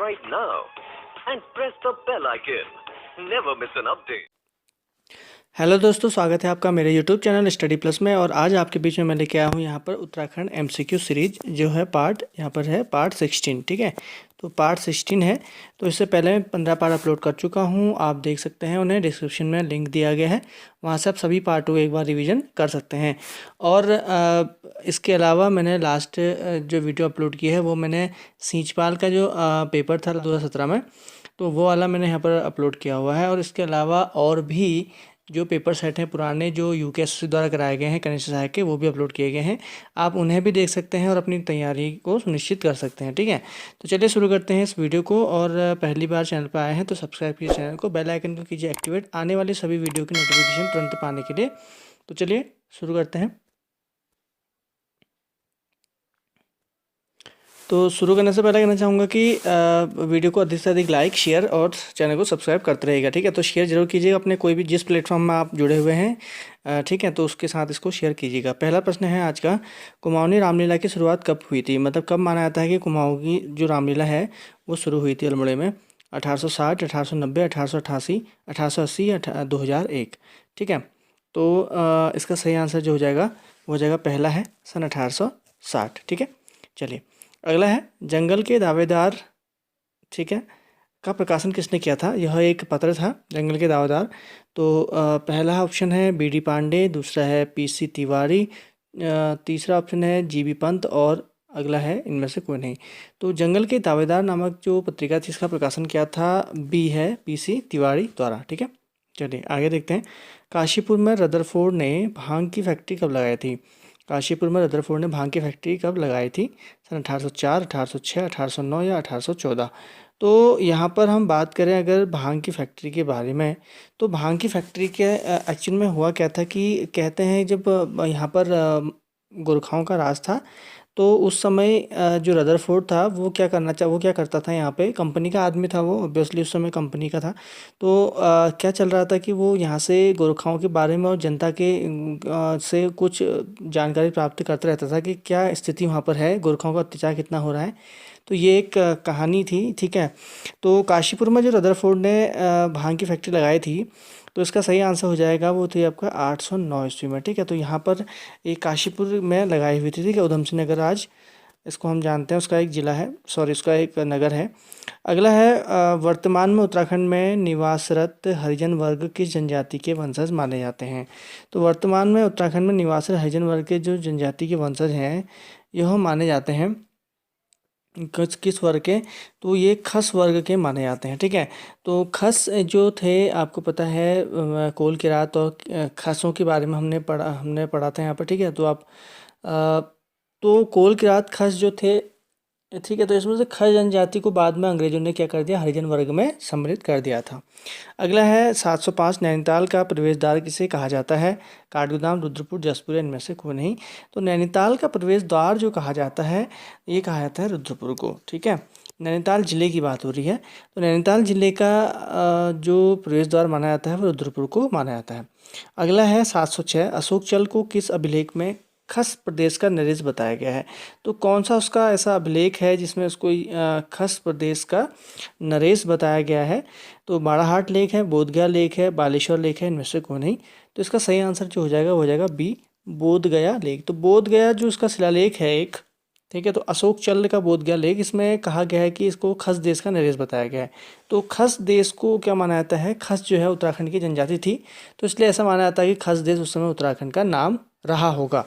right now and press the bell icon. Never miss an update. Hello दोस्तों, स्वागत है आपका मेरे यूट्यूब चैनल स्टडी प्लस में। और आज आपके बीच में मैं लेके आया हूँ यहाँ पर उत्तराखंड एमसीक्यू सीरीज जो है पार्ट, यहाँ पर है पार्ट 16। ठीक है, तो पार्ट 16 है। तो इससे पहले मैं 15 पार्ट अपलोड कर चुका हूँ, आप देख सकते हैं, उन्हें डिस्क्रिप्शन में लिंक दिया गया है, वहाँ से आप सभी पार्ट को एक बार रिविज़न कर सकते हैं। और इसके अलावा मैंने लास्ट जो वीडियो अपलोड की है वो मैंने सींचपाल का जो पेपर था 2017 में, तो वो वाला मैंने यहाँ पर अपलोड किया हुआ है। और इसके अलावा और भी जो पेपर सेट हैं पुराने जो यूकेएसएससी द्वारा कराए गए हैं कनिष्ठ सहायक के, वो भी अपलोड किए गए हैं, आप उन्हें भी देख सकते हैं और अपनी तैयारी को सुनिश्चित कर सकते हैं। ठीक है, तो चलिए शुरू करते हैं इस वीडियो को। और पहली बार चैनल पर आए हैं तो सब्सक्राइब कीजिए चैनल को, बेल आइकन को कीजिए एक्टिवेट, आने वाली सभी वीडियो की नोटिफिकेशन तुरंत पाने के लिए। तो चलिए शुरू करते हैं। तो शुरू करने से पहले कहना चाहूँगा कि वीडियो को अधिक से अधिक लाइक, शेयर और चैनल को सब्सक्राइब करते रहिएगा। ठीक है, तो शेयर जरूर कीजिएगा अपने कोई भी जिस प्लेटफॉर्म में आप जुड़े हुए हैं। ठीक है, तो उसके साथ इसको शेयर कीजिएगा। पहला प्रश्न है आज का, कुमाऊनी रामलीला की शुरुआत कब हुई थी? मतलब कब माना जाता है कि कुमाऊँ की जो रामलीला है वो शुरू हुई थी अल्मोड़े में? 1860, 1890, 1888, 1880 या 2001? ठीक है, तो इसका सही आंसर जो हो जाएगा वो हो जाएगा पहला है सन 1860। ठीक है, चलिए अगला है, जंगल के दावेदार, ठीक है, का प्रकाशन किसने किया था? यह एक पत्र था, जंगल के दावेदार। तो पहला ऑप्शन है बीडी पांडे, दूसरा है पीसी तिवारी, तीसरा ऑप्शन है जीबी पंत और अगला है इनमें से कोई नहीं। तो जंगल के दावेदार नामक जो पत्रिका थी इसका प्रकाशन किया था, बी है पीसी तिवारी द्वारा। ठीक है, चलिए आगे देखते हैं। काशीपुर में रदरफोर्ड ने भांग की फैक्ट्री कब लगाई थी? काशीपुर में रदरफोर्ड ने भांग की फैक्ट्री कब लगाई थी? सन 1804, 1806, 1809 या 1814? तो यहाँ पर हम बात करें अगर भांग की फैक्ट्री के बारे में, तो भांग की फैक्ट्री के एक्चुअल में हुआ क्या था कि कहते हैं जब यहाँ पर गोरखाओं का राज था, तो उस समय जो रदरफोर्ड था वो क्या करता था, यहाँ पे कंपनी का आदमी था वो, ऑब्वियसली उस समय कंपनी का था। तो क्या चल रहा था कि वो यहाँ से गोरखाओं के बारे में और जनता के से कुछ जानकारी प्राप्त करता रहता था कि क्या स्थिति वहाँ पर है, गोरखाओं का अत्याचार कितना हो रहा है। तो ये एक कहानी थी। ठीक है, तो काशीपुर में जो रदरफोर्ड ने भांग की फैक्ट्री लगाई थी, तो इसका सही आंसर हो जाएगा वो थी आपका 809 ईस्वी में। ठीक है, तो यहाँ पर एक काशीपुर में लगाई हुई थी। ठीक है, उधम सिंह नगर आज इसको हम जानते हैं, उसका एक ज़िला है, सॉरी उसका एक नगर है। अगला है, वर्तमान में उत्तराखंड में निवासरत हरिजन वर्ग किस जनजाति के वंशज माने जाते हैं? तो वर्तमान में उत्तराखंड में निवासरत हरिजन वर्ग के जो जनजाति के वंशज हैं यह माने जाते हैं किस वर्ग के? तो ये खस वर्ग के माने जाते हैं। ठीक है, तो खस जो थे आपको पता है, कोल किरात और खसों के बारे में हमने पढ़ा था यहाँ पर। ठीक है, तो आप तो कोल किरात खस जो थे, ठीक है, तो इसमें से खस जनजाति को बाद में अंग्रेजों ने क्या कर दिया, हरिजन वर्ग में सम्मिलित कर दिया था। अगला है, 705 नैनीताल का प्रवेश द्वार किसे कहा जाता है? काठगोदाम, रुद्रपुर, जसपुर, इनमें से कोई नहीं। तो नैनीताल का प्रवेश द्वार जो कहा जाता है ये कहा जाता है रुद्रपुर को। ठीक है, नैनीताल जिले की बात हो रही है, तो नैनीताल जिले का जो प्रवेश द्वार माना जाता है वो रुद्रपुर को माना जाता है। अगला है 706, अशोक चल को किस अभिलेख में खस प्रदेश का नरेश बताया गया है? तो कौन सा उसका ऐसा अभिलेख है जिसमें उसको खस प्रदेश का नरेश बताया गया है? तो बाड़ाहाट लेक है, बोधगया लेक है, बालेश्वर लेक है, इनमें से कोई नहीं। तो इसका सही आंसर जो हो जाएगा वो हो जाएगा बी, बोधगया लेक। तो बोधगया जो उसका शिलालेख है एक, ठीक है, तो अशोक चल का बोधगया लेक, इसमें कहा गया है कि इसको खस देश का नरेश बताया गया है। तो खस देश को क्या माना जाता है? खस जो है उत्तराखंड की जनजाति थी, तो इसलिए ऐसा माना जाता है कि खस देश उस समय उत्तराखंड का नाम रहा होगा।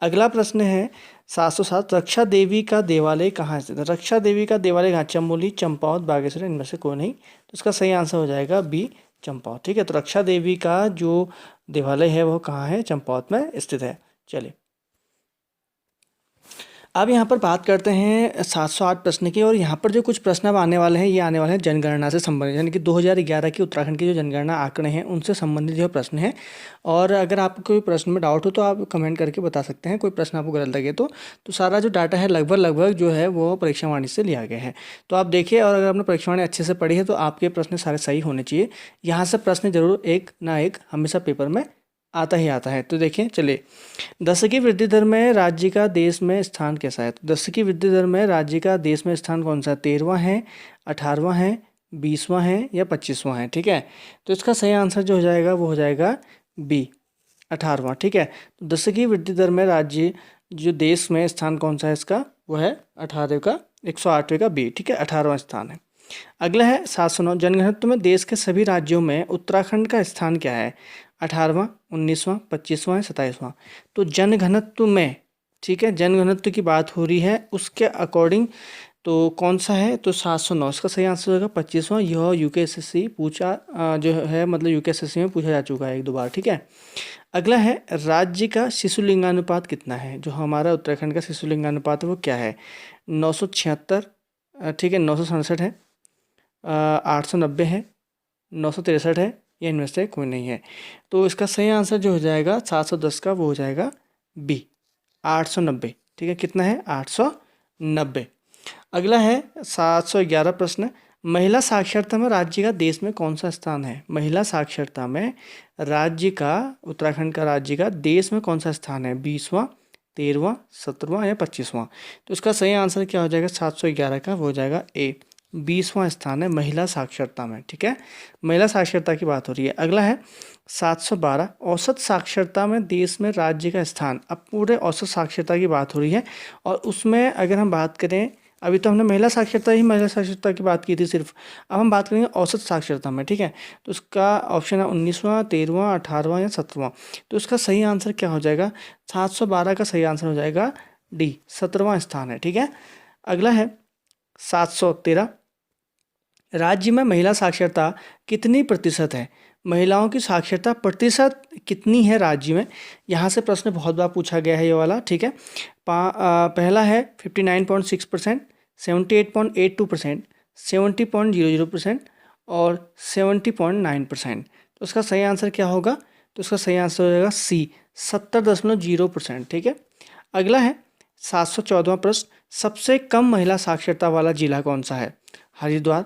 अगला प्रश्न है 707, रक्षा देवी का देवालय कहाँ स्थित है? रक्षा देवी का देवालय कहाँ? चमोली, चंपावत, बागेश्वर, इनमें से कोई नहीं। तो इसका सही आंसर हो जाएगा बी, चंपावत। ठीक है, तो रक्षा देवी का जो देवालय है वो कहाँ है? चंपावत में स्थित है। चलिए अब यहाँ पर बात करते हैं 708 प्रश्न की, और यहाँ पर जो कुछ प्रश्न अब आने वाले हैं ये आने वाले हैं जनगणना से संबंधित, यानी कि 2011 की उत्तराखंड की जो जनगणना आंकड़े हैं उनसे संबंधित जो प्रश्न है। और अगर आपको कोई प्रश्न में डाउट हो तो आप कमेंट करके बता सकते हैं, कोई प्रश्न आपको गलत लगे तो सारा जो डाटा है लगभग जो है वो परीक्षा वाणी से लिया गया है। तो आप देखिए, और अगर आपने परीक्षा वाणी अच्छे से पढ़ी है तो आपके प्रश्न सारे सही होने चाहिए। यहाँ से प्रश्न जरूर एक ना एक हमेशा पेपर में आता ही आता है। तो देखिए चलिए, दशकीय वृद्धि दर में राज्य का देश में स्थान कैसा है? तो दशकीय वृद्धि दर में राज्य का देश में स्थान कौन सा है? 13वां है, 18वां है, 20वां है या 25वां है? ठीक है, तो इसका सही आंसर जो हो जाएगा वो हो जाएगा बी, 18वां। ठीक है, तो दशकीय वृद्धि दर में राज्य जो देश में स्थान कौन सा है इसका? वो है 18 का 108वें का बी। ठीक है, 18वां स्थान है। अगला है 709, जनघनत्व में देश के सभी राज्यों में उत्तराखंड का स्थान क्या है? 18वां, 19वां, 25वां, 27वां। तो जनघनत्व में, ठीक है, जनघनत्व की बात हो रही है, उसके अकॉर्डिंग तो कौन सा है? तो 709, इसका सही आंसर होगा 25वां। यह यूकेएसएससी पूछा जो है, मतलब यूकेएसएससी में पूछा जा चुका है 1-2 बार। ठीक है, अगला है राज्य का शिशु लिंगानुपात कितना है? जो हमारा उत्तराखंड का शिशु लिंगानुपात है वो क्या है? 976, ठीक है, 967 है, 890 है, 963 है, या इनमें से कोई नहीं है। तो इसका सही आंसर जो हो जाएगा 710 का वो हो जाएगा बी, 890। ठीक है, कितना है? 890। अगला है 711 प्रश्न, महिला साक्षरता में राज्य का देश में कौन सा स्थान है? महिला साक्षरता में राज्य का, उत्तराखंड का राज्य का देश में कौन सा स्थान है? 20वां, 13वां, 17वां या 25वां? तो इसका सही आंसर क्या हो जाएगा? 711 का वो हो जाएगा ए, 20वां स्थान है महिला साक्षरता में। ठीक है, महिला साक्षरता की बात हो रही है। अगला है 712, औसत साक्षरता में देश में राज्य का स्थान। अब पूरे औसत साक्षरता की बात हो रही है, और उसमें अगर हम बात करें, अभी तो हमने महिला साक्षरता की बात की थी सिर्फ, अब हम बात करेंगे औसत साक्षरता में। ठीक है, तो उसका ऑप्शन है 19वां, 13वां, 18वां या 17वां। तो इसका सही आंसर क्या हो जाएगा? 712 का सही आंसर हो जाएगा डी, 17वां स्थान है। ठीक है, अगला है 713, राज्य में महिला साक्षरता कितनी प्रतिशत है? महिलाओं की साक्षरता प्रतिशत कितनी है राज्य में? यहाँ से प्रश्न बहुत बार पूछा गया है ये वाला। ठीक है, पहला है 59.6%, 78.82%, 70.00% और 70.9%। तो उसका सही आंसर क्या होगा? तो उसका सही आंसर हो जाएगा सी, 70.0%। ठीक है, अगला है 714वां प्रश्न, सबसे कम महिला साक्षरता वाला जिला कौन सा है? हरिद्वार,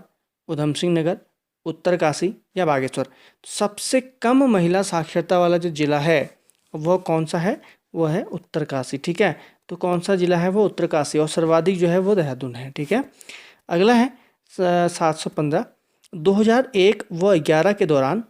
उधम सिंह नगर, उत्तरकाशी या बागेश्वर? सबसे कम महिला साक्षरता वाला जो जिला है वो कौन सा है? वो है उत्तरकाशी। ठीक है, तो कौन सा जिला है? वो उत्तरकाशी, और सर्वाधिक जो है वो देहरादून है। ठीक है, अगला है 715, 2001 व 11 के दौरान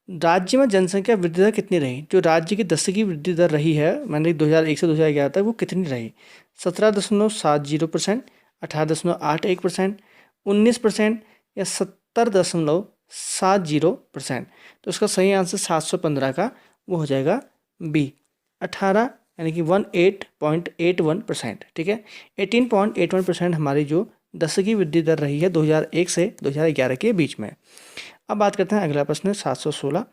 राज्य में जनसंख्या वृद्धि दर कितनी रही? जो राज्य की दशकीय वृद्धि दर रही है, मैंने 2001 से 2011 तक, वो कितनी रही? 17.70%, 18.81%, 19% या 70.70%? तो उसका सही आंसर 715 का वो हो जाएगा बी, 18, यानी कि 18.81%। ठीक है, 18.81% हमारी जो दशकीय वृद्धि दर रही है 2001 से 2011 के बीच में। अब बात करते हैं अगला प्रश्न 716,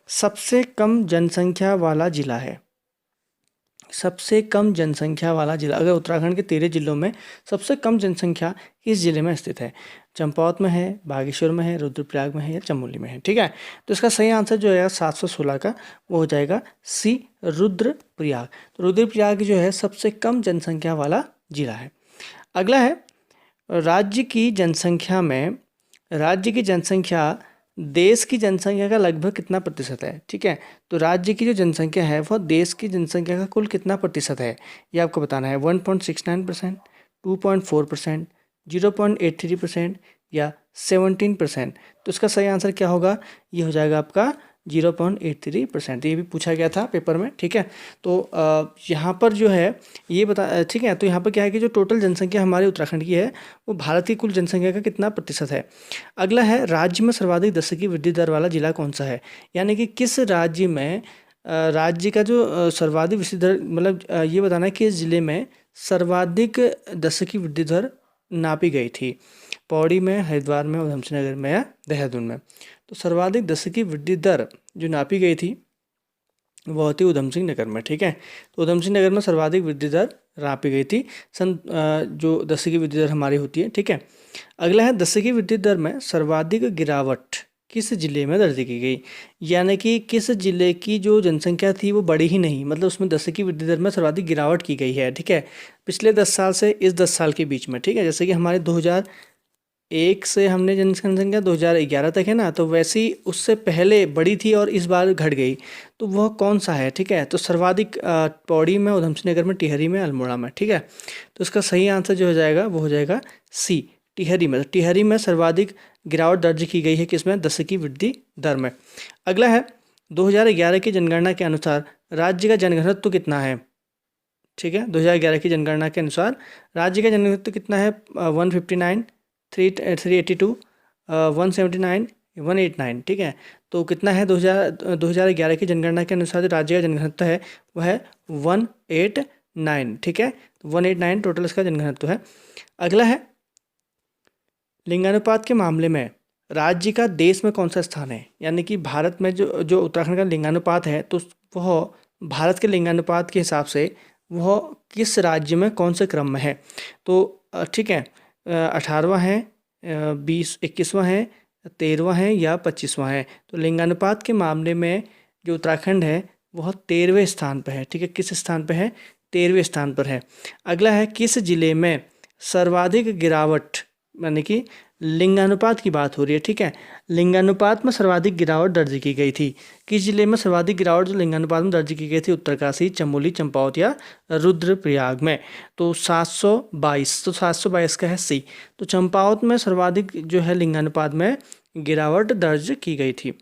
सबसे कम जनसंख्या वाला जिला है। सबसे कम जनसंख्या वाला जिला, अगर उत्तराखंड के 13 जिलों में सबसे कम जनसंख्या किस जिले में स्थित है? चंपावत में है, बागेश्वर में है, रुद्रप्रयाग में है या चमोली में है? ठीक है, तो इसका सही आंसर जो है 716 का वो हो जाएगा सी, रुद्रप्रयाग। तो रुद्रप्रयाग जो है सबसे कम जनसंख्या वाला जिला है। अगला है राज्य की जनसंख्या देश की जनसंख्या का लगभग कितना प्रतिशत है? ठीक है, तो राज्य की जो जनसंख्या है वह देश की जनसंख्या का कुल कितना प्रतिशत है, ये आपको बताना है। 1.69%, 2.4%, 0.83% या 17%? तो इसका सही आंसर क्या होगा? ये हो जाएगा आपका 0.83%। ये भी पूछा गया था पेपर में। ठीक है, तो यहाँ पर जो है ये बता, ठीक है, तो यहाँ पर क्या है कि जो टोटल जनसंख्या हमारे उत्तराखंड की है वो भारत की कुल जनसंख्या का कितना प्रतिशत है। अगला है राज्य में सर्वाधिक दशकीय वृद्धि दर वाला जिला कौन सा है? यानी कि किस राज्य में राज्य का जो सर्वाधिक वृद्धि दर, मतलब ये बताना है कि इस जिले में सर्वाधिक दशकीय वृद्धि दर नापी गई थी। पौड़ी में, हरिद्वार में, उधम सिंह नगर में या देहरादून में? तो सर्वाधिक दशकीय वृद्धि दर जो नापी गई थी वो होती उधम सिंह नगर में। ठीक है, तो उधम सिंह नगर में सर्वाधिक वृद्धि दर नापी गई थी जो दशकीय वृद्धि दर हमारी होती है। ठीक है, अगला है दशकीय वृद्धि दर में सर्वाधिक गिरावट किस जिले में दर्ज की गई? यानी कि किस जिले की जो जनसंख्या थी वो बढ़ी ही नहीं, मतलब उसमें दशकीय वृद्धि दर में सर्वाधिक गिरावट की गई है। ठीक है, पिछले 10 साल से इस 10 साल के बीच में। ठीक है, जैसे कि हमारे 2001 से हमने जनसंख्या 2011 तक है ना, तो वैसी उससे पहले बड़ी थी और इस बार घट गई, तो वह कौन सा है? ठीक है, तो सर्वाधिक पौड़ी में, उधम सिंह नगर में, टिहरी में, अल्मोड़ा में। ठीक है, तो इसका सही आंसर जो हो जाएगा वो हो जाएगा सी, टिहरी में। तो टिहरी में सर्वाधिक गिरावट दर्ज की गई है, किसमें? 10 की वृद्धि दर में। अगला है 2011 की जनगणना के अनुसार राज्य का जनघनत्व कितना है? ठीक है, 2011 की जनगणना के अनुसार राज्य का जनघनत्व कितना है? 159, 382, 179, 189। ठीक है, तो कितना है? 2011 की जनगणना के अनुसार जो राज्य का जनघनत्व है वह है 189। ठीक है, 189 टोटल इसका जनघनत्व है। अगला है लिंगानुपात के मामले में राज्य का देश में कौन सा स्थान है? यानी कि भारत में जो उत्तराखंड का लिंगानुपात है, तो वह भारत के लिंगानुपात के हिसाब से वह किस राज्य में कौन से क्रम में है? तो ठीक है, 18वां है, 21वां है, 13वां है या 25वां है? तो लिंगानुपात के मामले में जो उत्तराखंड है वह 13वें स्थान पर है। ठीक है, किस स्थान पर है? 13वें स्थान पर है। अगला है किस जिले में सर्वाधिक गिरावट, यानी कि लिंगानुपात की बात हो रही है। ठीक है, लिंगानुपात में सर्वाधिक गिरावट दर्ज की गई थी। किस जिले में सर्वाधिक गिरावट जो लिंगानुपात में दर्ज की गई थी? उत्तरकाशी, चमोली, चंपावत या रुद्रप्रयाग में। तो 722, तो 722 का है सी। तो चंपावत में सर्वाधिक जो है लिंगानुपात में गिरावट दर्ज की गई थी।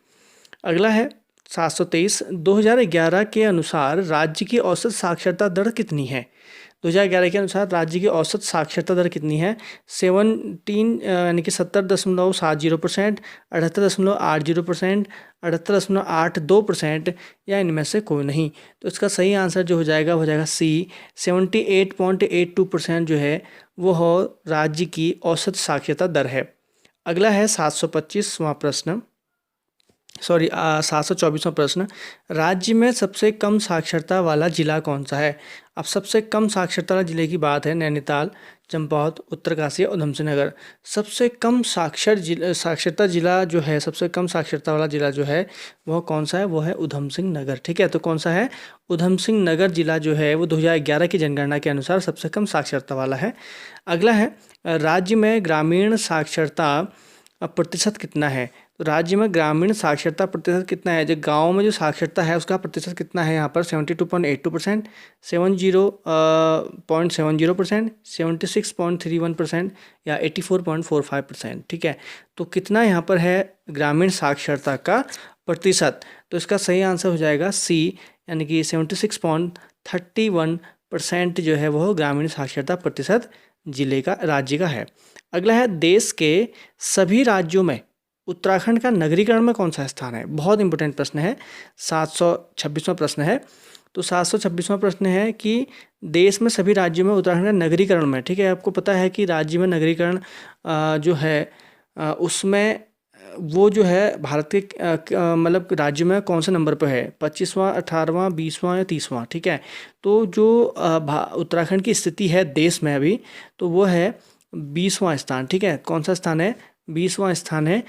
अगला है 723, 2011 के अनुसार राज्य की औसत साक्षरता दर कितनी है? 2011 के अनुसार राज्य की औसत साक्षरता दर कितनी है? 17 यानी कि 70.70%, 78.80%, 78.82% या इनमें से कोई नहीं। तो इसका सही आंसर जो हो जाएगा वो हो जाएगा सी, 78.82% जो है वो हो राज्य की औसत साक्षरता दर है। अगला है 725वां प्रश्न, 724वां प्रश्न, राज्य में सबसे कम साक्षरता वाला जिला कौन सा है? अब सबसे कम साक्षरता वाला जिले की बात है, नैनीताल, चंपावत, उत्तरकाशी, उधम सिंह नगर। सबसे कम साक्षरता जिला जो है, सबसे कम साक्षरता वाला जिला जो है वह कौन सा है? वो है उधम सिंह नगर। ठीक है, तो कौन सा है? उधम सिंह नगर जिला जो है वो 2011 की जनगणना के अनुसार सबसे कम साक्षरता वाला है। अगला है राज्य में ग्रामीण साक्षरता प्रतिशत कितना है? तो राज्य में ग्रामीण साक्षरता प्रतिशत कितना है? जो गाँव में जो साक्षरता है उसका प्रतिशत कितना है? यहाँ पर 72.82%, 70.70%, 76.31% या 84.45%। ठीक है, तो कितना यहाँ पर है ग्रामीण साक्षरता का प्रतिशत? तो इसका सही आंसर हो जाएगा सी, यानी कि 76.31% जो है वह ग्रामीण साक्षरता प्रतिशत जिले का, राज्य का है। अगला है देश के सभी राज्यों में उत्तराखंड का नगरीकरण में कौन सा स्थान है? बहुत इंपॉर्टेंट प्रश्न है, 726वां प्रश्न है। तो 726वां प्रश्न है कि देश में सभी राज्यों में उत्तराखंड का नगरीकरण में। ठीक है, आपको पता है कि राज्य में नगरीकरण जो है उसमें वो जो है भारत के मतलब राज्य में कौन से नंबर पर है? 25वां, 18वां, 20वां या 30वां? ठीक है, तो जो उत्तराखंड की स्थिति है देश में अभी, तो वो है 20वां स्थान। ठीक है, कौन सा स्थान है? 20वां स्थान है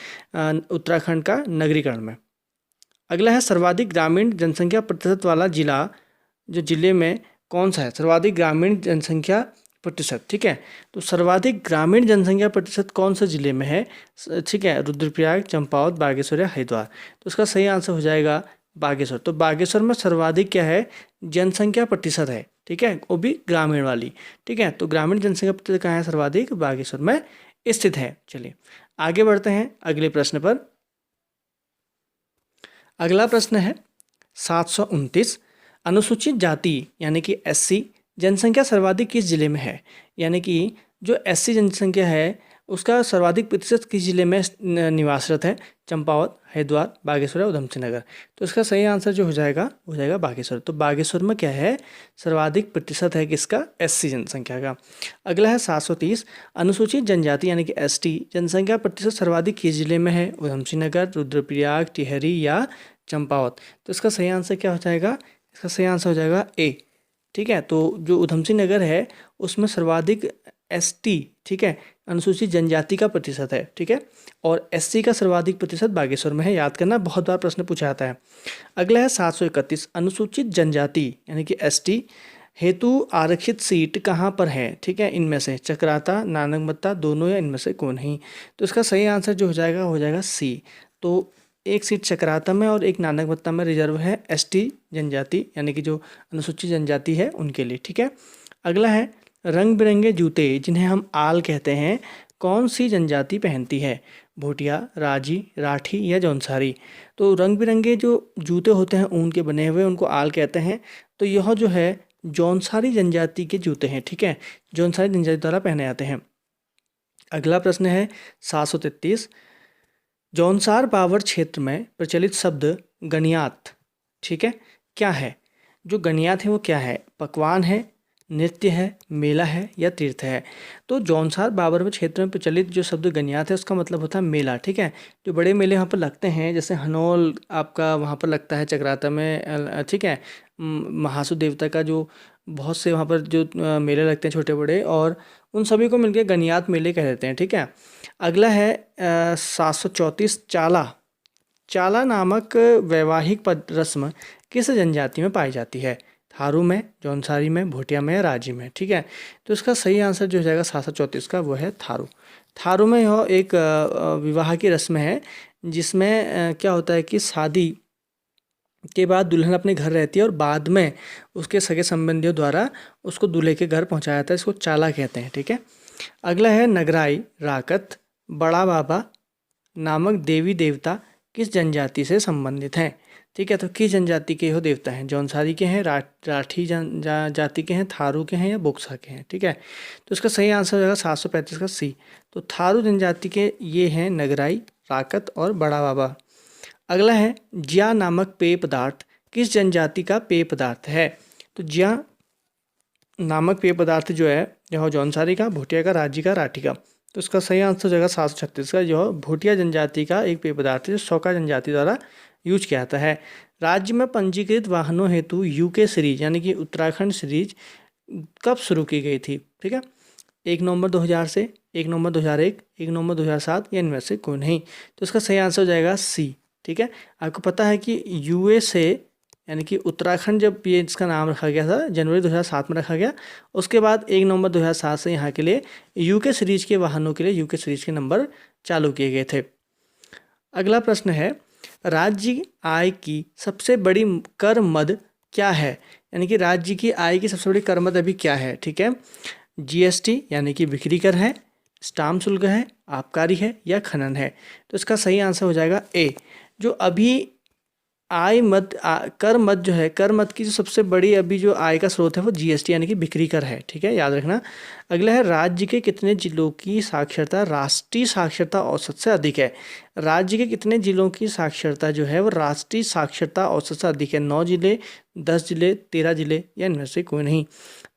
उत्तराखंड का नगरीकरण में। अगला है सर्वाधिक ग्रामीण जनसंख्या प्रतिशत वाला जिला, जो जिले में कौन सा है? सर्वाधिक ग्रामीण जनसंख्या प्रतिशत। ठीक है, तो सर्वाधिक ग्रामीण जनसंख्या प्रतिशत कौन से जिले में है? ठीक है, रुद्रप्रयाग, चंपावत, बागेश्वर या हरिद्वार। तो इसका सही आंसर हो जाएगा बागेश्वर। तो बागेश्वर में सर्वाधिक क्या है? जनसंख्या प्रतिशत है। ठीक है, वो भी ग्रामीण वाली। ठीक है, तो ग्रामीण जनसंख्या प्रतिशत कहाँ है? सर्वाधिक बागेश्वर में स्थित है। चलिए आगे बढ़ते हैं अगले प्रश्न पर। अगला प्रश्न है 729, अनुसूचित जाति यानी कि एससी जनसंख्या सर्वाधिक किस जिले में है? यानी कि जो एससी जनसंख्या है उसका सर्वाधिक प्रतिशत किस जिले में निवासरत है? चंपावत, हरिद्वार, बागेश्वर, उधम सिंह नगर। तो इसका सही आंसर जो हो जाएगा बागेश्वर। तो बागेश्वर में क्या है? सर्वाधिक प्रतिशत है किसका? एससी जनसंख्या का। अगला है 730, अनुसूचित जनजाति यानी कि एसटी जनसंख्या प्रतिशत सर्वाधिक किस जिले में है? उधम सिंह नगर, रुद्रप्रयाग, टिहरी या चंपावत। तो इसका सही आंसर क्या हो जाएगा? इसका सही आंसर हो जाएगा ए। ठीक है, तो जो उधम सिंह नगर है उसमें सर्वाधिक एसटी, ठीक है, अनुसूचित जनजाति का प्रतिशत है। ठीक है, और एससी का सर्वाधिक प्रतिशत बागेश्वर में है। याद करना, बहुत बार प्रश्न पूछा जाता है। अगला है 731, अनुसूचित जनजाति यानी कि एसटी हेतु आरक्षित सीट कहाँ पर है, ठीक है, इनमें से चक्राता, नानकमत्ता, दोनों या इनमें से कोई नहीं। तो इसका सही आंसर जो हो जाएगा सी। तो एक सीट चक्राता में और एक नानकमत्ता में रिजर्व है एसटी जनजाति यानी कि जो अनुसूचित जनजाति है उनके लिए, ठीक है। अगला है रंग बिरंगे जूते जिन्हें हम आल कहते हैं कौन सी जनजाति पहनती है, भोटिया, राजी, राठी या जौनसारी। तो रंग बिरंगे जो जूते होते हैं ऊन के बने हुए उनको आल कहते हैं। तो यह जो है जौनसारी जनजाति के जूते हैं, ठीक है, जौनसारी जनजाति द्वारा पहने जाते हैं। अगला प्रश्न है 733, जौनसार बावर क्षेत्र में प्रचलित शब्द गनियात, ठीक है, क्या है। जो गनियात है वो क्या है, पकवान है, नृत्य है, मेला है या तीर्थ है। तो जौनसार बाबर में क्षेत्र में प्रचलित जो शब्द गनियात है उसका मतलब होता है मेला, ठीक है। जो बड़े मेले वहाँ पर लगते हैं जैसे हनोल आपका वहाँ पर लगता है चक्राता में, ठीक है। महासु देवता का जो बहुत से वहाँ पर जो मेले लगते हैं छोटे बड़े, और उन सभी को मिलकर गनियात मेले कह देते हैं, ठीक है। अगला है 734, चाला। चाला नामक वैवाहिक रस्म किस जनजाति में पाई जाती है, थारू में, जौनसारी में, भोटिया में या राजी में, ठीक है। तो इसका सही आंसर जो हो जाएगा 734 का वो है थारू। थारू में यह एक विवाह की रस्म है जिसमें क्या होता है कि शादी के बाद दुल्हन अपने घर रहती है और बाद में उसके सगे संबंधियों द्वारा उसको दूल्हे के घर पहुंचाया जाता है, इसको चाला कहते हैं, ठीक है। अगला है नगराई, राकत, बड़ा बाबा नामक देवी देवता किस जनजाति से संबंधित हैं, ठीक है। तो किस जनजाति के हो देवता हैं, जौनसारी के हैं, राठी जाति के हैं, थारू के हैं या बोक्सा के हैं, ठीक है। तो इसका सही आंसर हो जाएगा 735 का सी। तो थारू जनजाति के ये हैं नगराई, राकत और बड़ा बाबा। अगला है ज्या नामक पेय पदार्थ किस जनजाति का पेय पदार्थ है। तो ज्या नामक पेय पदार्थ जो है यह जौनसारी का, भोटिया का, राजी का, राठी का। तो इसका सही आंसर हो जाएगा 736 का, जो भोटिया जनजाति का एक पेय पदार्थ है जो सौका जनजाति द्वारा यूज किया जाता है। राज्य में पंजीकृत वाहनों हेतु यूके सीरीज यानी कि उत्तराखंड सीरीज कब शुरू की गई थी, ठीक है। 1 नवंबर 2000 से, 1 नवंबर 2001, 1 नवंबर 2007 या इनमें से कोई नहीं। तो इसका सही आंसर हो जाएगा सी, ठीक है। आपको पता है कि यूएसए यानी कि उत्तराखंड जब ये इसका नाम रखा गया था जनवरी 2007 में रखा गया, उसके बाद 1 नवंबर 2007 से यहाँ के लिए यूके सीरीज के वाहनों के लिए यूके सीरीज के नंबर चालू किए गए थे। अगला प्रश्न है राज्य आय की सबसे बड़ी कर मद क्या है, यानी कि राज्य की आय की सबसे बड़ी कर मद अभी क्या है, ठीक है। जीएसटी यानी कि बिक्री कर है, स्टाम्प शुल्क है, आबकारी है या खनन है। तो इसका सही आंसर हो जाएगा ए। जो अभी आय मद कर मद जो है, कर मद की जो सबसे बड़ी अभी जो आय का स्रोत है वो जीएसटी यानी कि बिक्री कर है, ठीक है, याद रखना। अगला है राज्य के कितने जिलों की साक्षरता राष्ट्रीय साक्षरता औसत से अधिक है। राज्य के कितने जिलों की साक्षरता जो है वो राष्ट्रीय साक्षरता औसत से अधिक है, 9 जिले, 10 जिले, 13 जिले या इनमें से कोई नहीं।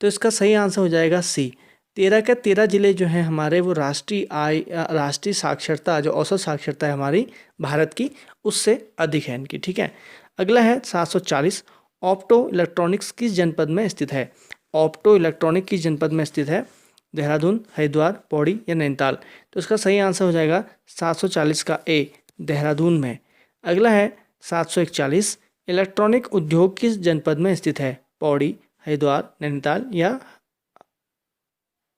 तो इसका सही आंसर हो जाएगा सी। 13 जिले जो हैं हमारे वो राष्ट्रीय साक्षरता जो औसत साक्षरता है हमारी भारत की उससे अधिक है इनकी, ठीक है। अगला है 740, ऑप्टो इलेक्ट्रॉनिक्स किस जनपद में स्थित है। ऑप्टो इलेक्ट्रॉनिक किस जनपद में स्थित है, देहरादून, हरिद्वार, पौड़ी या नैनीताल। तो इसका सही आंसर हो जाएगा 740 का ए, देहरादून में। अगला है 741, इलेक्ट्रॉनिक उद्योग किस जनपद में स्थित है, पौड़ी, हरिद्वार, नैनीताल या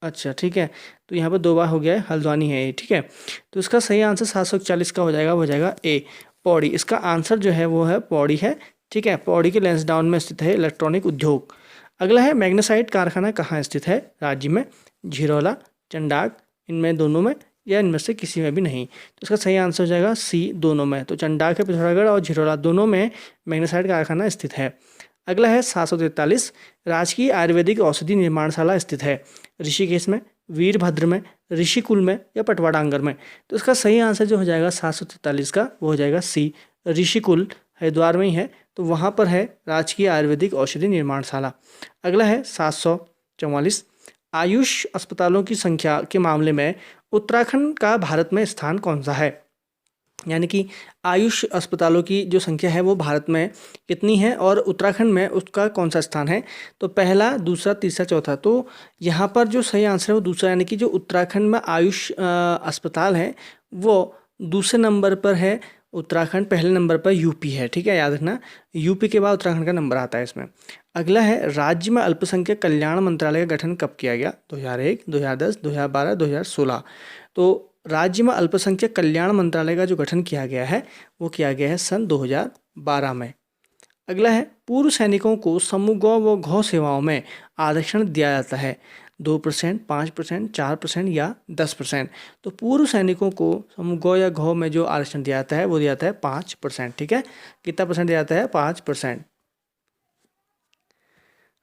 अच्छा, ठीक है। तो यहाँ पर 2 बार हो गया है, हल्द्वानी है ये, ठीक है। तो इसका सही आंसर 741 का हो जाएगा ए, पौड़ी। इसका आंसर जो है वो है पौड़ी है, ठीक है। पौड़ी के लैंसडाउन में स्थित है इलेक्ट्रॉनिक उद्योग। अगला है मैग्नेसाइट कारखाना कहाँ स्थित है, राज्य में, झिरोला, चंडाक, इनमें दोनों में या इनमें से किसी में भी नहीं। तो इसका सही आंसर हो जाएगा सी, दोनों में। तो चंडाक है पिथौरागढ़ और झिरोला दोनों में मैग्नेसाइट कारखाना स्थित है। अगला है 743, राजकीय आयुर्वेदिक औषधि निर्माणशाला स्थित है, ऋषिकेश में, वीरभद्र में, ऋषिकुल में या पटवाडांगर में। तो इसका सही आंसर जो हो जाएगा 743 का वो हो जाएगा सी, ऋषिकुल हरिद्वार में ही है, तो वहाँ पर है राजकीय आयुर्वेदिक औषधि निर्माणशाला। अगला है 744, आयुष अस्पतालों की संख्या के मामले में उत्तराखंड का भारत में स्थान कौन सा है, यानी कि आयुष अस्पतालों की जो संख्या है वो भारत में कितनी है और उत्तराखंड में उसका कौन सा स्थान है। तो पहला, दूसरा, तीसरा, चौथा। तो यहाँ पर जो सही आंसर है वो दूसरा, यानी कि जो उत्तराखंड में आयुष अस्पताल है वो दूसरे नंबर पर है उत्तराखंड पहले नंबर पर यूपी है, ठीक है, याद रखना, यूपी के बाद उत्तराखंड का नंबर आता है इसमें। अगला है राज्य में अल्पसंख्यक कल्याण मंत्रालय का गठन कब किया गया? 2001, 2010, 2012, 2016। तो राज्य में अल्पसंख्यक कल्याण मंत्रालय का जो गठन किया गया है वो किया गया है सन 2012 में। अगला है पूर्व सैनिकों को समूह गौ व गौ सेवाओं में आरक्षण दिया जाता है 2%, 5%, 4% या 10%। तो पूर्व सैनिकों को समूह गौ या गौ में जो आरक्षण दिया जाता है वो दिया जाता है 5%, ठीक है। कितना परसेंट दिया जाता है? 5%।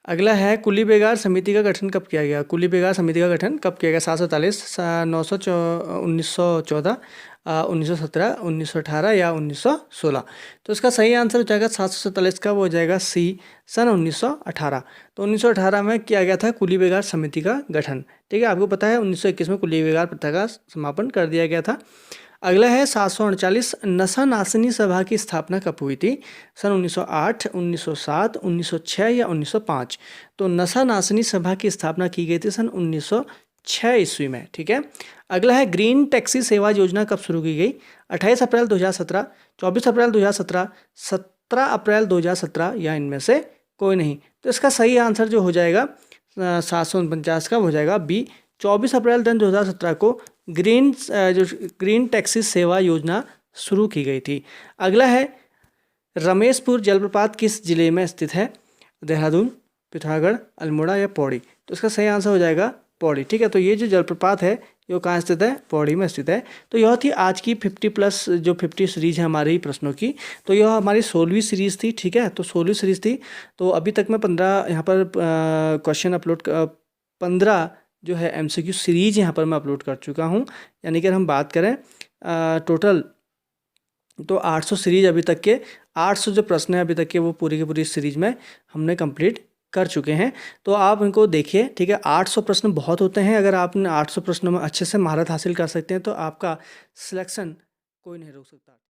अगला है कुली बेगार समिति का गठन कब किया गया? कुली बेगार समिति का गठन कब किया गया? 747, 1914, 1917, 1918 या 1916। तो इसका सही आंसर हो जाएगा 747 का, वो हो जाएगा सी, सन 1918। तो 1918 में किया गया था कुली बेगार समिति का गठन, ठीक है। आपको पता है 1921 में कुली बेगार प्रथा का समापन कर दिया गया था। अगला है 739 नशा नाशनी सभा की स्थापना कब हुई थी? सन 1908, 1907, 1906 या 1905। तो नशा नाशनी सभा की स्थापना की गई थी सन 1906 ईस्वी में, ठीक है। अगला है ग्रीन टैक्सी सेवा योजना कब शुरू की गई? 28 अप्रैल 2017, 24 अप्रैल 2017, 17 अप्रैल 2017 या इनमें से कोई नहीं। तो इसका सही आंसर जो हो जाएगा 749 का हो जाएगा बी, 24 अप्रैल 2017 को ग्रीन टैक्सी सेवा योजना शुरू की गई थी। अगला है रमेशपुर जलप्रपात किस जिले में स्थित है? देहरादून, पिथौरागढ़, अल्मोड़ा या पौड़ी। तो इसका सही आंसर हो जाएगा पौड़ी, ठीक है। तो ये जो जलप्रपात है ये कहाँ स्थित है? पौड़ी में स्थित है। तो यह थी आज की 50 सीरीज है हमारी प्रश्नों की। तो यह हमारी 16वीं सीरीज़ थी, ठीक है। तो 16वीं सीरीज़ थी। तो अभी तक मैं 15 यहाँ पर क्वेश्चन अपलोड 15 जो है MCQ सीरीज यहाँ पर मैं अपलोड कर चुका हूँ। यानी कि हम बात करें टोटल तो 800 सीरीज अभी तक के 800 जो प्रश्न हैं अभी तक के वो पूरी की पूरी सीरीज में हमने कंप्लीट कर चुके हैं। तो आप इनको देखिए, ठीक है। 800 प्रश्न बहुत होते हैं। अगर आपने 800 प्रश्नों में अच्छे से महारत हासिल कर सकते हैं तो आपका सिलेक्शन कोई नहीं रोक सकता।